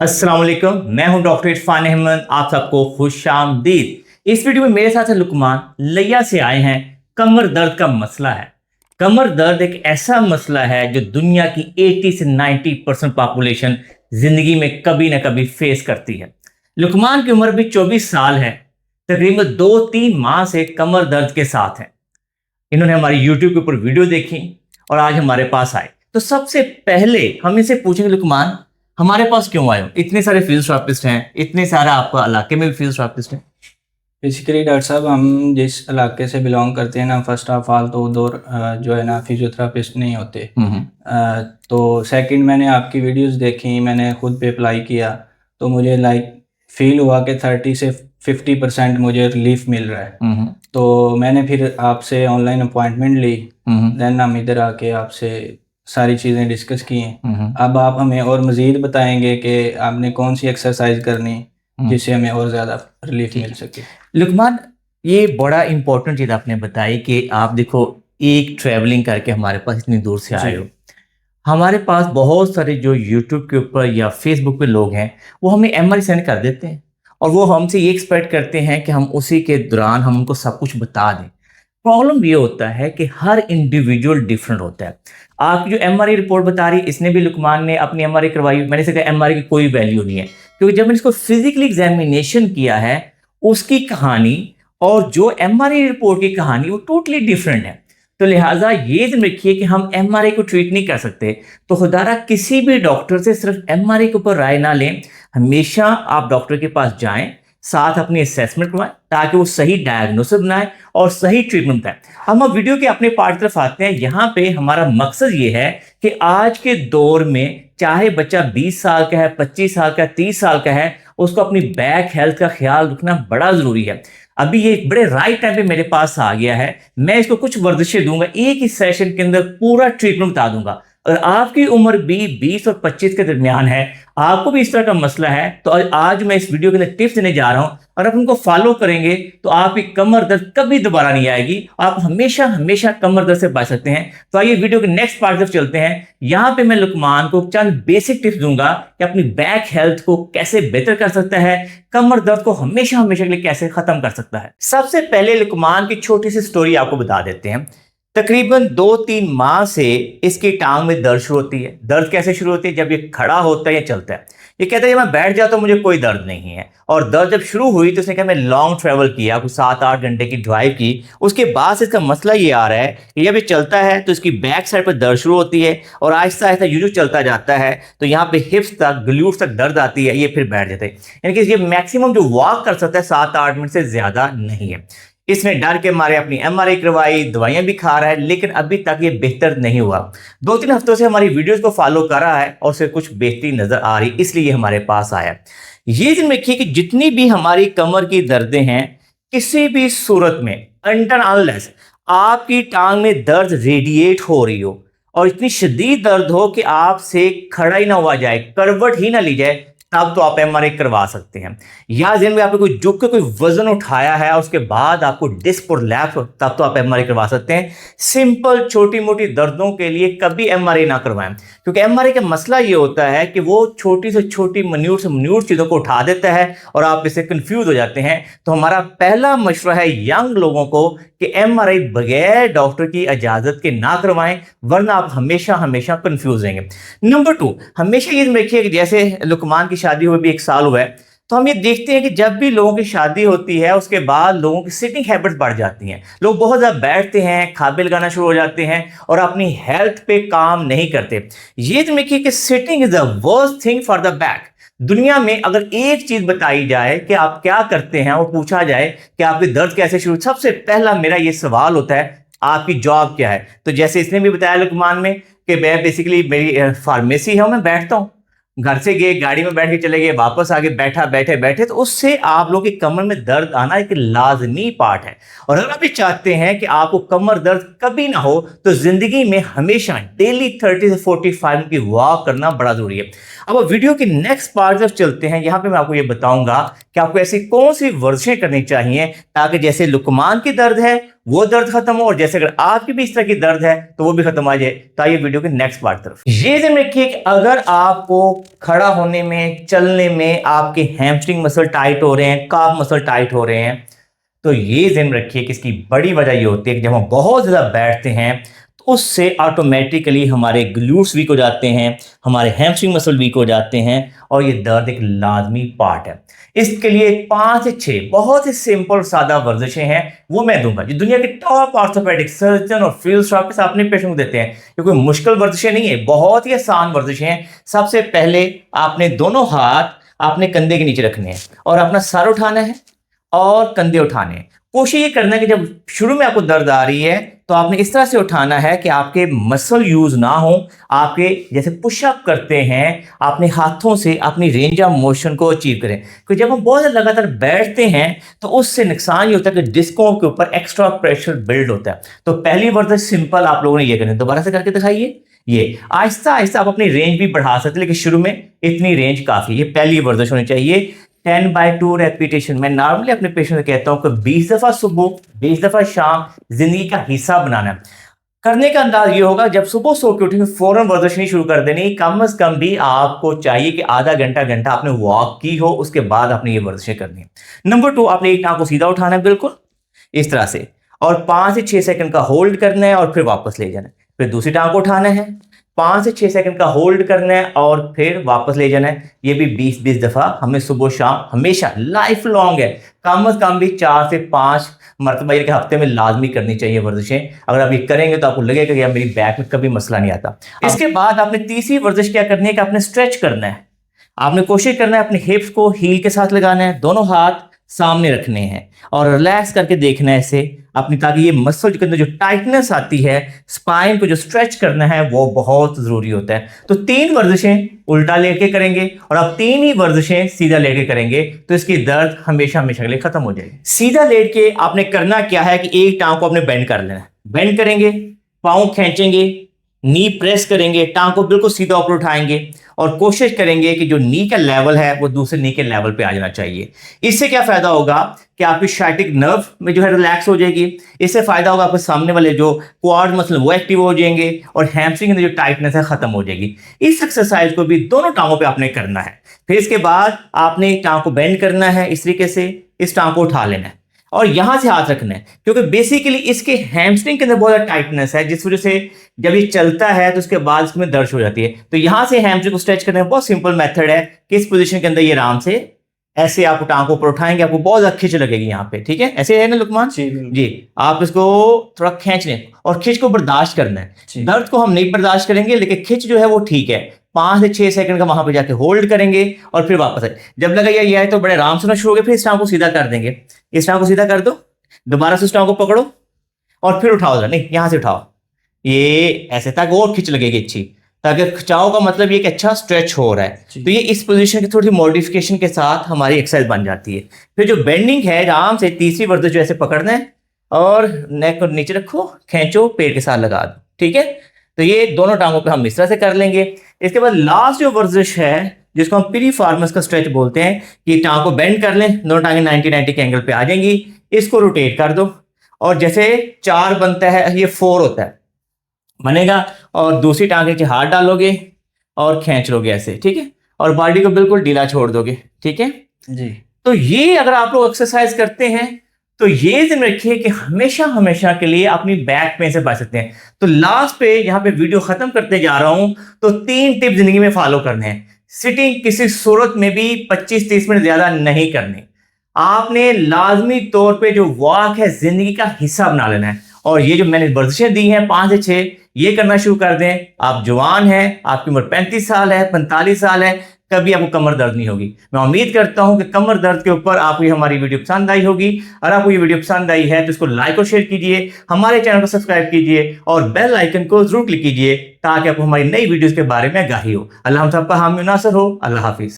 अस्सलाम वालेकुम, मैं हूं डॉक्टर इरफान अहमद। आप सबको खुशामदीद। इस वीडियो में मेरे साथ है लुकमान। लिया से आए हैं। कमर दर्द का मसला है। कमर दर्द एक ऐसा मसला है जो दुनिया की 80 से 90% पॉपुलेशन जिंदगी में कभी ना कभी फेस करती है। लुकमान की उम्र भी 24 साल है। तकरीबन 2-3 माह से कमर दर्द के साथ है। इन्होंने हमारी यूट्यूब के ऊपर वीडियो देखी और आज हमारे पास आए। तो सबसे पहले हम इनसे पूछेंगे, लुकमान हमारे पास क्यों आए हो? इतने सारे फिजियोथेरेपिस्ट हैं, इतने सारा आपका इलाके में भी फिजियोथेरेपिस्ट हैं। बेसिकली डॉक्टर साहब, हम जिस इलाके से बिलोंग करते हैं ना, फर्स्ट ऑफ ऑल तो उधर जो है ना फिजियोथेरापिस्ट नहीं होते। तो सेकंड, मैंने आपकी वीडियोस देखी, मैंने खुद पे अप्लाई किया तो मुझे फील हुआ कि 30 से 50% मुझे रिलीफ मिल रहा है। तो मैंने फिर आपसे ऑनलाइन अपॉइंटमेंट ली। देन हम इधर आके आपसे सारी चीज़ें डिस्कस की हैं। अब आप हमें और मज़ीद बताएंगे कि आपने कौन सी एक्सरसाइज करनी जिससे हमें और ज़्यादा रिलीफ मिल सके। लुकमान, ये बड़ा इंपॉर्टेंट चीज़ आपने बताई कि आप देखो, एक ट्रैवलिंग करके हमारे पास इतनी दूर से आए हो। हमारे पास बहुत सारे जो यूट्यूब के ऊपर या फेसबुक पे लोग हैं, वो हमें एमआरआई सेंड कर देते हैं और वो हमसे ये एक्सपेक्ट करते हैं कि हम उसी के दौरान हम उनको सब कुछ बता दें। प्रॉब्लम ये होता है कि हर इंडिविजुअल डिफरेंट होता है। आपकी जो एमआरआई रिपोर्ट बता रही है, इसने भी लुकमान ने अपनी एमआरआई करवाई। मैंने से कहा एमआरआई की कोई वैल्यू नहीं है, क्योंकि जब मैंने इसको फिजिकली एग्जामिनेशन किया है, उसकी कहानी और जो एमआरआई रिपोर्ट की कहानी वो टोटली डिफरेंट है। तो लिहाजा ये ध्यान रखिए कि हम एमआरआई को ट्रीट नहीं कर सकते। तो खुदारा किसी भी डॉक्टर से सिर्फ एमआरआई के ऊपर राय ना लें। हमेशा आप डॉक्टर के पास जाएं, साथ अपनी असेसमेंट करवाएं ताकि वो सही डायग्नोसिस बनाए और सही ट्रीटमेंट बताए। हम अब वीडियो के अपने पार्ट तरफ आते हैं। यहाँ पे हमारा मकसद ये है कि आज के दौर में चाहे बच्चा 20 साल का है, 25 साल का है, 30 साल का है, उसको अपनी बैक हेल्थ का ख्याल रखना बड़ा जरूरी है। अभी ये बड़े राइट टाइम पे मेरे पास आ गया है। मैं इसको कुछ वर्जिशें दूंगा, एक ही सेशन के अंदर पूरा ट्रीटमेंट बता दूंगा। अगर आपकी उम्र भी 20 और 25 के दरमियान है, आपको भी इस तरह का मसला है, तो आज मैं इस वीडियो के अंदर टिप्स देने जा रहा हूं और आप उनको फॉलो करेंगे तो आपकी कमर दर्द कभी दोबारा नहीं आएगी। आप हमेशा हमेशा कमर दर्द से बच सकते हैं। तो आइए वीडियो के नेक्स्ट पार्ट तरफ चलते हैं। यहां पे मैं लुकमान को चंद बेसिक टिप्स दूंगा कि अपनी बैक हेल्थ को कैसे बेहतर कर सकता है, कमर दर्द को हमेशा हमेशा के लिए कैसे खत्म कर सकता है। सबसे पहले लुकमान की छोटी सी स्टोरी आपको बता देते हैं। तकरीबन 2-3 माह से इसकी टांग में दर्द शुरू होती है। दर्द कैसे शुरू होती है? जब ये खड़ा होता है या चलता है। ये कहता है जब मैं बैठ जाता हूं मुझे कोई दर्द नहीं है। और दर्द जब शुरू हुई तो इसने कहा मैं लॉन्ग ट्रेवल किया, कुछ 7-8 घंटे की ड्राइव की, उसके बाद से इसका मसला ये आ रहा है कि जब ये चलता है तो इसकी बैक साइड पर दर्द शुरू होती है और आहिस्ता आहिस्ता यूं चलता जाता है तो यहाँ पे हिप्स तक, ग्लूट्स तक दर्द आती है, ये फिर बैठ जाते हैं। यानी कि ये मैक्सिमम जो वॉक कर सकता है 7-8 मिनट से ज्यादा नहीं है। इसने डर के मारे अपनी एमआरआई करवाई, दवाइयां भी खा रहा है, लेकिन अभी तक ये बेहतर नहीं हुआ। 2-3 हफ्तों से हमारी वीडियोस को फॉलो कर रहा है और उसे कुछ बेहतरी नजर आ रही, इसलिए ये हमारे पास आया। ये ध्यान रखिए कि जितनी भी हमारी कमर की दर्दें हैं, किसी भी सूरत में अनटिल अनलेस आपकी टांग में दर्द रेडिएट हो रही हो और इतनी शदीद दर्द हो कि आपसे खड़ा ही ना हुआ जाए, करवट ही ना ली जाए, तब तो आप एमआरआई करवा सकते हैं। या जिन में आपने कोई झुक के कोई वजन उठाया है और उसके बाद आपको डिस्क और लैप, तब तो आप एमआरआई करवा सकते हैं। सिंपल छोटी मोटी दर्दों के लिए कभी एमआरआई ना करवाएं, क्योंकि एमआरआई का मसला ये होता है कि वो छोटी से छोटी मिन्यूट से मिन्यूट चीजों को उठा देता है और आप इससे कंफ्यूज हो जाते हैं। तो हमारा पहला मशवरा है यंग लोगों को कि एमआरआई बगैर डॉक्टर की इजाजत के ना करवाएं, वरना आप हमेशा हमेशा कंफ्यूज रहेंगे। नंबर 2, हमेशा ये देखिए कि जैसे लुकमान की शादी हुई भी 1 साल हुआ है, तो हम ये देखते हैं कि जब भी लोगों की शादी होती है उसके बाद लोगों की सिटिंग हैबिट्स बढ़ जाती हैं। लोग बहुत ज़्यादा बैठते हैं, खाबे लगाना शुरू हो जाते हैं और अपनी हेल्थ पे काम नहीं करते। ये तो देखिए कि sitting is the worst thing for the back. दुनिया में अगर एक चीज बताई जाए कि आप क्या करते हैं और पूछा जाए कि आपके दर्द कैसे शुरू, सबसे पहला मेरा ये सवाल होता है आपकी जॉब क्या है। तो जैसे इसने भी बताया लुकमान में कि मैं बेसिकली मेरी फार्मेसी है, मैं बैठता हूँ, घर से गए, गाड़ी में बैठ के चले गए, वापस आके बैठा, बैठे बैठे, तो उससे आप लोगों की कमर में दर्द आना एक लाजमी पार्ट है। और अगर आप ये चाहते हैं कि आपको कमर दर्द कभी ना हो तो जिंदगी में हमेशा डेली 30 से 45 मिनट की वॉक करना बड़ा जरूरी है। अब वीडियो के नेक्स्ट पार्ट जब चलते हैं, यहां पे मैं आपको ये बताऊंगा कि आपको ऐसी कौन सी वर्जिशें करनी चाहिए ताकि जैसे लुकमान की दर्द है वो दर्द खत्म हो, और जैसे अगर आपकी भी इस तरह की दर्द है तो वो भी खत्म आ जाए। तो आइए वीडियो के नेक्स्ट पार्ट तरफ। ये ध्यान रखिए कि अगर आपको खड़ा होने में, चलने में आपके हैमस्ट्रिंग मसल टाइट हो रहे हैं, काफ मसल टाइट हो रहे हैं, तो ये ध्यान रखिए कि इसकी बड़ी वजह ये होती है कि जब हम बहुत ज़्यादा बैठते हैं तो उससे ऑटोमेटिकली हमारे ग्लूट्स वीक हो जाते हैं, हमारे हैमस्ट्रिंग मसल वीक हो जाते हैं, और ये दर्द एक लाजमी पार्ट है। इसके लिए 5 से 6 बहुत ही सिंपल सादा वर्जिशें हैं, वो मैं दूंगा जो दुनिया के टॉप ऑर्थोपेडिक सर्जन और फिजियोथेरेपिस्ट अपने पेशेंट को देते हैं। ये कोई मुश्किल वर्जिशें नहीं है, बहुत ही आसान वर्जिशें हैं। सबसे पहले आपने दोनों हाथ आपने कंधे के नीचे रखने हैं और अपना सर उठाना है और कंधे उठाने हैं। कोशिश ये करना है कि जब शुरू में आपको दर्द आ रही है तो आपने इस तरह से उठाना है कि आपके मसल यूज ना हो। आपके जैसे पुशअप करते हैं, अपने हाथों से अपनी रेंज ऑफ मोशन को अचीव करें, क्योंकि जब हम बहुत लगातार बैठते हैं तो उससे नुकसान ये होता है कि डिस्कों के ऊपर एक्स्ट्रा प्रेशर बिल्ड होता है। तो पहली वर्जिश सिंपल आप लोगों ने ये करनी, दोबारा से करके दिखाइए। ये आहिस्ता आहिस्ता आप अपनी रेंज भी बढ़ा सकते हैं, लेकिन शुरू में इतनी रेंज काफी। ये पहली वर्जिश होनी चाहिए। 10/2 रेपिटेशन। मैं नॉर्मली अपने पेशेंट से कहता हूं कि 20 दफा सुबह, 20 दफा शाम जिंदगी का हिस्सा बनाना है। करने का अंदाज ये होगा, जब सुबह सो के उठेंगे फौरन वर्जिश नहीं शुरू कर देनी, कम से कम भी आपको चाहिए कि आधा घंटा आपने वॉक की हो, उसके बाद आपने ये वर्जिशें करनी है। नंबर 2, आपने एक टांग को सीधा उठाना है बिल्कुल इस तरह से, और 5 से 6 सेकंड का होल्ड करना है और फिर वापस ले जाना है। फिर दूसरी टांग को उठाना है, 5 से 6 सेकंड का होल्ड करना है और फिर वापस ले जाना है। ये भी 20-20 दफा हमें सुबह शाम हमेशा लाइफ लॉन्ग है, कम से कम भी 4 से 5 मरतबा ये हफ्ते में लाजमी करनी चाहिए वर्जिशें। अगर आप ये करेंगे तो आपको लगेगा कि यार मेरी बैक में कभी मसला नहीं आता। इसके बाद आपने तीसरी वर्जिश क्या करनी है कि आपने स्ट्रेच करना है। आपने कोशिश करना है अपने हिप्स को हील के साथ लगाना है, दोनों हाथ सामने रखने हैं और रिलैक्स करके देखना है ऐसे अपनी, ताकि ये मसल के अंदर जो टाइटनेस आती है, स्पाइन को जो स्ट्रेच करना है वो बहुत जरूरी होता है। तो 3 वर्जिशें उल्टा लेट के करेंगे और आप 3 ही वर्जिशें सीधा लेट के करेंगे तो इसकी दर्द हमेशा हमेशा के लिए खत्म हो जाएगी। सीधा लेट के आपने करना क्या है कि एक टांग को आपने बेंड कर लेना है। बेंड करेंगे, पाँव खींचेंगे, नी प्रेस करेंगे, टांग को बिल्कुल सीधा ऊपर उठाएंगे और कोशिश करेंगे कि जो नी का लेवल है वो दूसरे नी के लेवल पे आ जाना चाहिए। इससे क्या फायदा होगा कि आपकी शाइटिक नर्व में जो है रिलैक्स हो जाएगी। इससे फायदा होगा आपके सामने वाले जो क्वाड मसल वो एक्टिव हो जाएंगे और हैमस्ट्रिंग की जो टाइटनेस है खत्म हो जाएगी। इस एक्सरसाइज को भी दोनों टांगों पे आपने करना है। फिर इसके बाद आपने टांग को बेंड करना है, इस तरीके से इस टांग को उठा लेना है और यहां से हाथ रखना है, क्योंकि बेसिकली इसके हैमस्ट्रिंग के अंदर बहुत ज्यादा टाइटनेस है, जिस वजह से जब ये चलता है तो उसके बाद इसमें दर्द हो जाती है। तो यहां से हैमस्ट्रिंग को स्ट्रेच करने का बहुत सिंपल मेथड है कि इस पोजीशन के अंदर ये आराम से ऐसे आप टांग को ऊपर उठाएंगे, आपको बहुत ज्यादा खिंच लगेगी यहाँ पे। ठीक है, ऐसे है ना लुकमान जी। आप इसको थोड़ा खींच लें और खिंच को बर्दाश्त करना है। दर्द को हम नहीं बर्दाश्त करेंगे, लेकिन खिंच जो है वो ठीक है। 5 से 6 सेकंड का वहां पे जाके होल्ड करेंगे और फिर वापस आए। जब लगा ये है तो बड़े आराम से ना शुरू हो गए, फिर इस टांग को सीधा कर देंगे। इस टांग को सीधा कर दो, दोबारा से उस टांग को पकड़ो और फिर उठाओ जरा, नहीं यहां से उठाओ, ये ऐसे ताकि और खिंच लगेगी अच्छी, ताकि खिंचाव का मतलब ये कि अच्छा स्ट्रेच हो रहा है। तो ये इस पोजीशन की थोड़ी मॉडिफिकेशन के साथ हमारी एक्सरसाइज बन जाती है। फिर जो बेंडिंग है आराम से तीसरी वर्जिश जो ऐसे पकड़ना है और नेक को नीचे रखो, खींचो, पेट के साथ लगा दो। ठीक है, तो ये दोनों टांगों पे हम इस तरह से कर लेंगे। इसके बाद लास्ट जो वर्जिश है जिसको हम पिरिफॉर्मस का स्ट्रेच बोलते हैं, कि टांग को बेंड कर लें, दोनों टांगें 90-90 के एंगल पे आ जाएंगी। इसको रोटेट कर दो और जैसे 4 बनता है ये 4 होता है बनेगा, और दूसरी टांग नीचे हाथ डालोगे और खींच लोगे ऐसे। ठीक है, और बॉडी को बिल्कुल ढीला छोड़ दोगे। ठीक है जी। तो ये अगर आप लोग एक्सरसाइज करते हैं तो ये ध्यान रखिए कि हमेशा हमेशा के लिए अपनी बैक पेन से बच सकते हैं। तो लास्ट पे यहाँ पे वीडियो खत्म करते जा रहा हूं, तो 3 टिप जिंदगी में फॉलो करने हैं। सिटिंग किसी सूरत में भी 25-30 मिनट ज्यादा नहीं करने। आपने लाजमी तौर पे जो वॉक है जिंदगी का हिस्सा बना लेना है, और ये जो मैंने वर्जिशें दी हैं 5 से 6 ये करना शुरू कर दें। आप जवान हैं, आपकी उम्र 35 साल है, 45 साल है, कभी आपको कमर दर्द नहीं होगी। मैं उम्मीद करता हूं कि कमर दर्द के ऊपर आपको हमारी वीडियो पसंद आई होगी। अगर आपको ये वीडियो पसंद आई है तो इसको लाइक और शेयर कीजिए, हमारे चैनल को सब्सक्राइब कीजिए और बेल आइकन को जरूर क्लिक कीजिए ताकि आपको हमारी नई वीडियोस के बारे में आगाही हो। अल्लाह हम सबका हामी नासर हो। अल्लाह हाफिज।